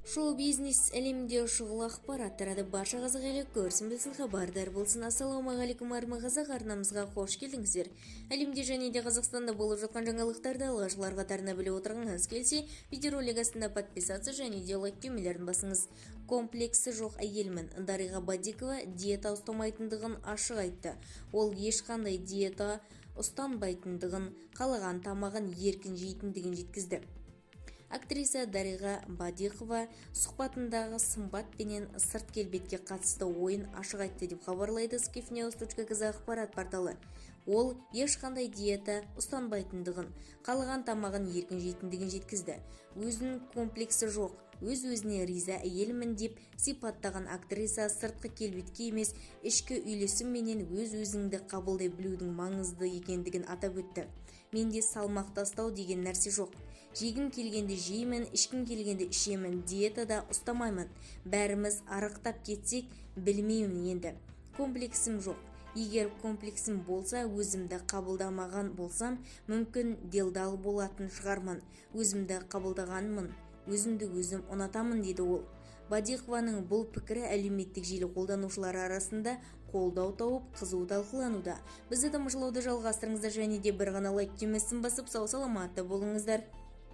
Шоу-бизнес әлемде шұғыл ақпарат тарады. Барша қазақ елі көрсін білсін, хабардар болсын. Ассалаумағалейкум армағазақ, арнамызға қош келдіңіздер. Әлемде және де Қазақстанда болып жатқан жаңалықтарды алғашқылар қатарына біле отырғыңыз келсе, видеоролик астында подписаться және де лайк түймелерін басыңыз. Комплексі жоқ әйелмін. Дариға Бадикова диета ұстамайтындығын ашық айтты. Ол ешқандай диета ұстанбайтындығын, қалаған тамағын еркін жейтіндігін жеткізді. Актриса Дариға Бадикова сұхбатындағы сымбат пенен сырт келбетке қатысты ойын ашық айтты деп хабарлайды skifnews.kz ақпарат порталы. Ол ешқандай диета ұстанбайтындығын, қалаған тамағын еркін жейтіндігін жеткізді. Өзінің комплексі жоқ, өз-өзіне риза әйелмін деп сипаттаған актриса сыртқы келбетке емес, ішкі үйлесім менен өз-өзіңді қабылдай білудің маңызды екендігін атап өтті. Менде салмақ тастау деген нәрсе жоқ. Жегім келгенде жеймін, ішкім келгенде ішемін, диетада ұстамаймын. Бәріміз арықтап кетсек, білмеймін енді. Комплексім жоқ. Егер комплексім болса, өзімді қабылдамаған болсам, мүмкін делдал болатын шығармын. Өзімді қабылдағанмын. Өзімді өзім ұнатамын, деді ол. Бадикованың бұл пікірі әлеуметтік желі қолданушылары арасында қолдау тауып қызу талқылануда. Бізді тамашалауды жалғастырыңыздар және де бір ғана лайк түймесін басып сау саламатты болыңыздар.